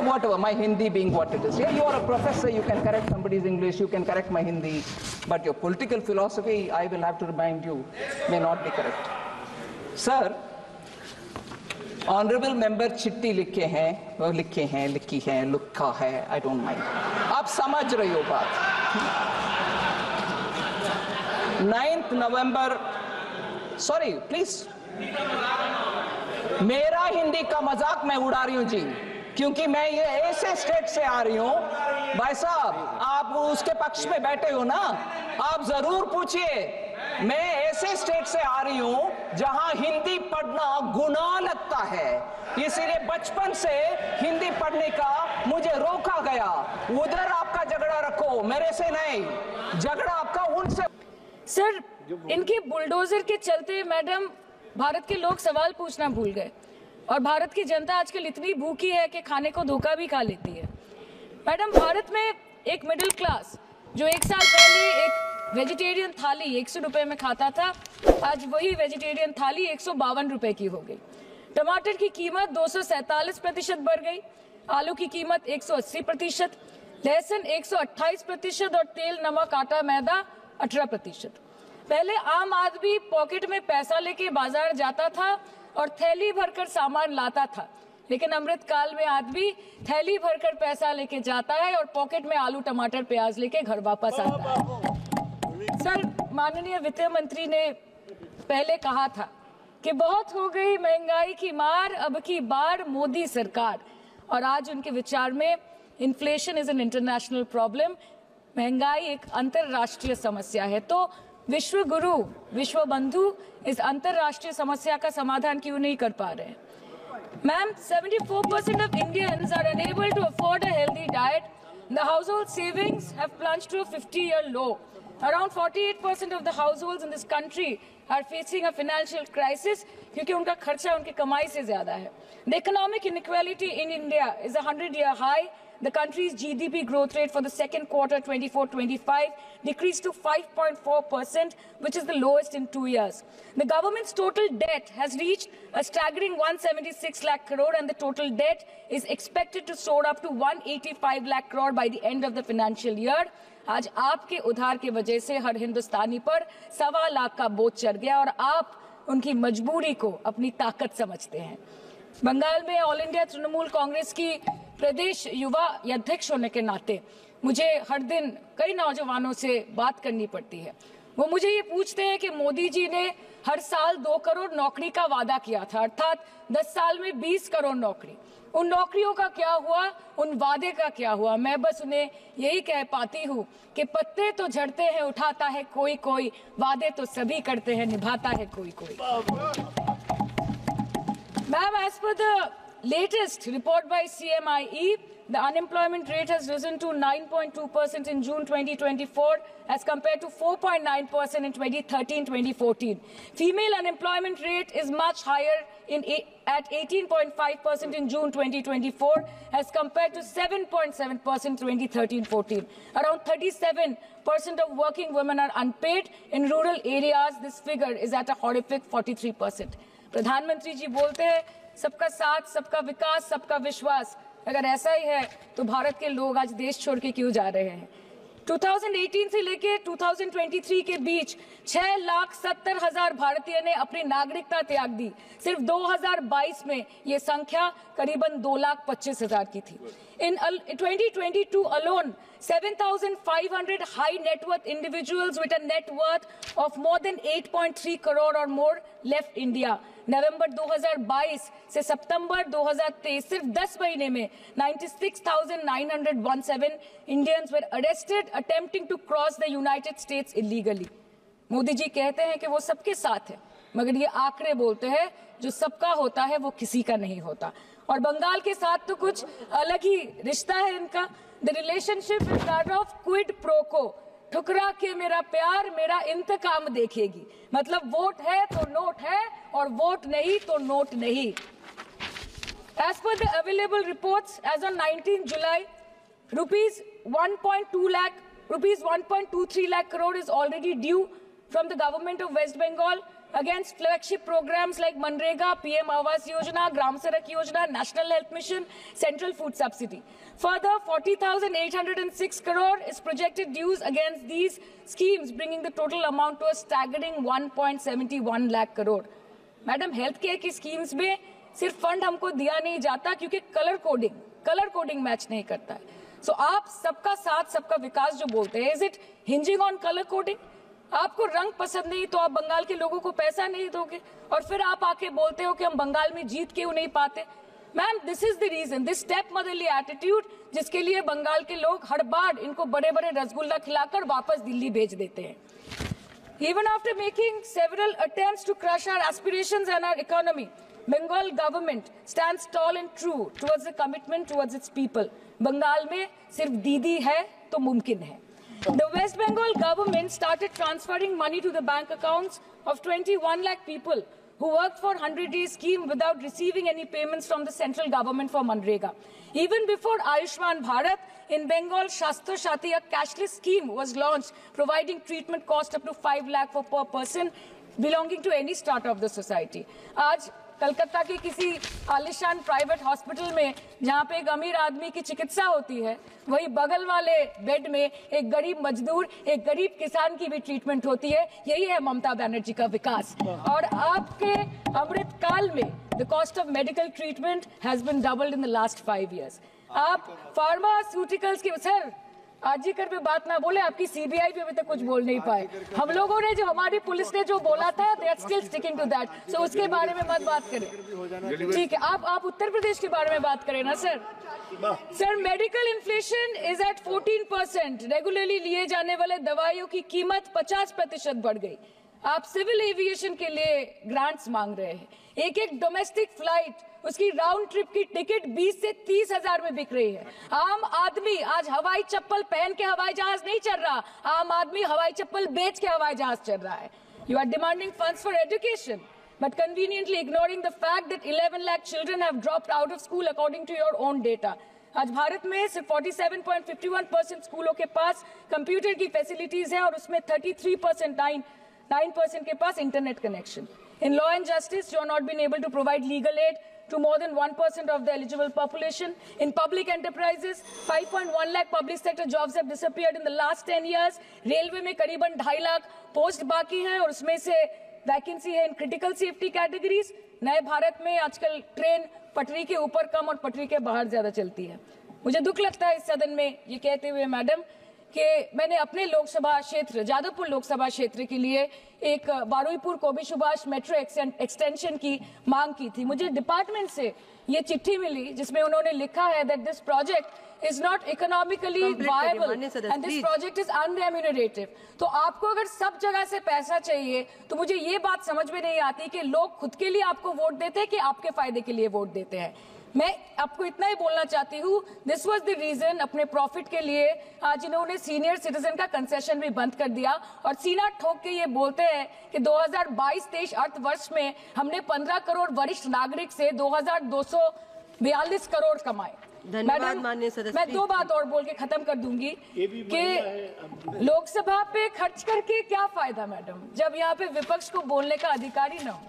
whatever, my Hindi being what it is. Yeah, you are a professor, you can correct somebody's English, you can correct my Hindi, but your political philosophy, I will have to remind you, may not be correct. Sir, Honorable Member चिट्ठी लिखे हैं, वो लिखे हैं, लिखी है, लिखा है, I don't mind. आप समझ रहे हो बात. 9th November, sorry, please. मेरा हिंदी का मजाक मैं उड़ा रही हूँ जी, क्योंकि मैं ये ऐसे स्टेट से आ रही हूँ. भाई साहब, आप उसके पक्ष में बैठे हो ना, आप जरूर पूछिए. मैं ऐसे स्टेट से आ रही हूँ जहां हिंदी पढ़ना गुनाह लगता है, इसीलिए बचपन से हिंदी पढ़ने का मुझे रोका गया. उधर आपका झगड़ा रखो, मेरे से नहीं. झगड़ा आपका उनसे. सर, इनके बुलडोजर के चलते मैडम भारत के लोग सवाल पूछना भूल गए, और भारत की जनता आजकल इतनी भूखी है कि खाने को धोखा भी खा लेती है. मैडम, भारत में एक मिडिल क्लास जो 1 साल पहले एक वेजिटेरियन थाली 100 रुपए में खाता था, आज वही वेजिटेरियन थाली 152 रुपए की हो गई. टमाटर की कीमत 247% बढ़ गई, आलू की कीमत 180%, लहसुन 128% और तेल, नमक, आटा, मैदा 18%. पहले आम आदमी पॉकेट में पैसा लेके बाजार जाता था और थैली भरकर सामान लाता था, लेकिन अमृतकाल में आदमी थैली भरकर पैसा लेके जाता है और पॉकेट में आलू, टमाटर, प्याज लेके घर वापस आता है. सर, माननीय वित्त मंत्री ने पहले कहा था कि बहुत हो गई महंगाई की मार, अब की बार मोदी सरकार, और आज उनके विचार में inflation is an international problem, महंगाई एक अंतरराष्ट्रीय समस्या है. तो विश्व गुरु, विश्व बंधु इस अंतरराष्ट्रीय समस्या का समाधान क्यों नहीं कर पा रहे हैं? Ma'am, 74% of Indians are unable to afford a healthy diet. The household savings have plunged to a 50-year low. Around 48% of the households in this country are facing a financial crisis क्योंकि उनका खर्चा उनकी कमाई से ज्यादा है. The economic inequality in India is a 100-year high. The country's GDP growth rate for the second quarter 24-25 decreased to 5.4%, which is the lowest in 2 years. The government's total debt has reached a staggering 176 lakh crore, and the total debt is expected to soar up to 185 lakh crore by the end of the financial year. आज आपके उधार की वजह से हर हिंदुस्तानी पर 1.25 लाख का बोझ चढ़ गया, और आप उनकी मजबूरी को अपनी ताकत समझते हैं. बंगाल में ऑल इंडिया तृणमूल कांग्रेस की प्रदेश युवा अध्यक्ष होने के नाते मुझे हर दिन कई नौजवानों से बात करनी पड़ती है. वो मुझे ये पूछते हैं कि मोदी जी ने हर साल 2 करोड़ नौकरी का वादा किया था, अर्थात 10 साल में 20 करोड़ नौकरी. उन नौकरियों का क्या हुआ, उन वादे का क्या हुआ? मैं बस उन्हें यही कह पाती हूँ कि पत्ते तो झड़ते हैं, उठाता है कोई कोई, वादे तो सभी करते हैं, निभाता है कोई कोई. Ma'am, as per the latest report by CMIE, the unemployment rate has risen to 9.2% in June 2024 as compared to 4.9% in 2013-2014. Female unemployment rate is much higher at 18.5% in June 2024 as compared to 7.7% 2013-14. Around 37% of working women are unpaid. In rural areas, this figure is at a horrific 43%. प्रधानमंत्री जी बोलते हैं सबका साथ, सबका विकास, सबका विश्वास. अगर ऐसा ही है तो भारत के लोग आज देश छोड़ के क्यों जा रहे हैं? 2018 से लेके 2023 के बीच 6,70,000 भारतीय ने अपनी नागरिकता त्याग दी. सिर्फ 2022 में ये संख्या करीबन 2,25,000 की थी. In 2022 alone, 7,500 high net worth individuals with a net worth of more than 8.3 crore or more left India. नवंबर 2022 से सितंबर 2023 सिर्फ 10 महीने में 96,917 Indians were arrested attempting to cross the United States illegally. Modi ji कहते हैं कि वो सबके साथ है, मगर ये आंकड़े बोलते हैं जो सबका होता है वो किसी का नहीं होता. और बंगाल के साथ तो कुछ अलग ही रिश्ता है इनका. The relationship is that of quid pro को. ठुकरा के मेरा प्यार मेरा इंतकाम देखेगी. मतलब वोट है तो नोट है, और वोट नहीं तो नोट नहीं. As per the available reports, as on 19 July, rupees 1.23 lakh crore is already due from the government of West Bengal against flagship programs like Manrega, PM Awas Yojana, Gram Sadak Yojana, National Health Mission, Central Food Subsidy. Further, 40,806 crore is projected dues against these schemes, bringing the total amount to a staggering 1.71 lakh crore. Madam, health care की schemes में सिर्फ fund हमको दिया नहीं जाता क्योंकि colour coding match नहीं करता है. सो आप सबका साथ सबका विकास जो बोलते हैं, is it hinging on colour coding? आपको रंग पसंद नहीं तो आप बंगाल के लोगों को पैसा नहीं दोगे और फिर आप आके बोलते हो कि हम बंगाल में जीत क्यों नहीं पाते. Ma'am, this is the reason, this stepmotherly attitude, जिसके लिए बंगाल के लोग हर बार इनको बड़े बड़े रसगुल्ला खिलाकर वापस दिल्ली भेज देते हैं. Even after making several attempts to crush our aspirations and our economy, Bengal government stands tall and true towards the commitment towards its people. Bengal में सिर्फ दीदी है तो मुमकिन है. The West Bengal government started transferring money to the bank accounts of 21 lakh people who worked for 100-day scheme without receiving any payments from the central government for Manrega. Even before Ayushman Bharat, in Bengal, Shastra Shati, a cashless scheme was launched, providing treatment cost up to 5 lakh for per person belonging to any strata of the society. आज कलकत्ता के किसी आलिशान private hospital में जहाँ पे एक अमीर आदमी की चिकित्सा होती है, वही बगल वाले बेड में एक गरीब मजदूर, एक गरीब किसान की भी ट्रीटमेंट होती है. यही है ममता बनर्जी का विकास. और आपके अमृत काल में the cost of medical treatment has been doubled in the last 5 years. आप फार्मास्यूटिकल्स की, सर आरजीकर पे बात ना बोले, आपकी सीबीआई पे अभी तक कुछ बोल नहीं पाए. हम लोगों ने जो, हमारी पुलिस ने जो बोला था, they are still sticking to that. So उसके बारे में मत बात करें, ठीक है? आप उत्तर प्रदेश के बारे में बात करें ना sir. Sir, medical inflation is at 14%. Regularly लिए जाने वाले दवाइयों की कीमत 50% बढ़ गई. आप सिविल एविएशन के लिए ग्रांट्स मांग रहे हैं. एक डोमेस्टिक फ्लाइट, उसकी राउंड ट्रिप की टिकट 20 से 30 हजार में बिक रही है. आम आदमी आज हवाई चप्पल पहन के हवाई जहाज नहीं चल रहा, आम आदमी हवाई चप्पल बेच के हवाई जहाज चल रहा है. You are demanding funds for education but conveniently ignoring the fact that 11 lakh children have dropped out of school according to your own data. आज भारत में सिर्फ 47.51% स्कूलों के पास कंप्यूटर की फैसिलिटीज है और उसमें 9% के पास internet connection. In law and justice, you are not been able to provide legal aid to more than 1% of the eligible population. In public enterprises, 5.1 lakh public sector jobs have disappeared in the last 10 years. Railway में करीबन 2.5 lakh post बाकी हैं और उसमें से vacancy है in critical safety categories. नए भारत में आजकल ट्रेन पटरी के ऊपर कम और पटरी के बाहर ज्यादा चलती है. मुझे दुख लगता है इस सदन में ये कहते हुए मैडम कि मैंने अपने लोकसभा क्षेत्र जादवपुर लोकसभा क्षेत्र के लिए एक बारुईपुर कोबी सुभाष मेट्रो एक्सटेंशन की मांग की थी. मुझे डिपार्टमेंट से ये चिट्ठी मिली जिसमें उन्होंने लिखा है that this project is not economically viable and this project is unremunerative. तो आपको अगर सब जगह से पैसा चाहिए तो मुझे ये बात समझ में नहीं आती कि लोग खुद के लिए आपको वोट देते हैं कि आपके फायदे के लिए वोट देते हैं. मैं आपको इतना ही बोलना चाहती हूँ, दिस वाज द रीजन, अपने प्रॉफिट के लिए आज इन्होंने सीनियर सिटीजन का कंसेशन भी बंद कर दिया और सीना ठोक के ये बोलते हैं कि 2022-23 अर्थ वर्ष में हमने 15 करोड़ वरिष्ठ नागरिक से 2242 करोड़ कमाए. मैडम, मैं 2 बात और बोल के खत्म कर दूंगी कि लोकसभा पे खर्च करके क्या फायदा मैडम, जब यहाँ पे विपक्ष को बोलने का अधिकार ही ना हो.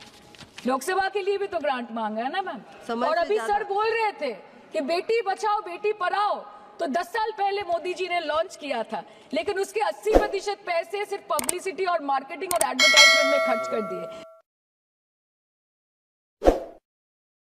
लोकसभा के लिए भी तो ग्रांट मांगा है ना मैम. और अभी सर बोल रहे थे कि बेटी बचाओ बेटी पढ़ाओ, तो 10 साल पहले मोदी जी ने लॉन्च किया था, लेकिन उसके 80% पैसे सिर्फ पब्लिसिटी और मार्केटिंग और एडवर्टाइजमेंट में खर्च कर दिए.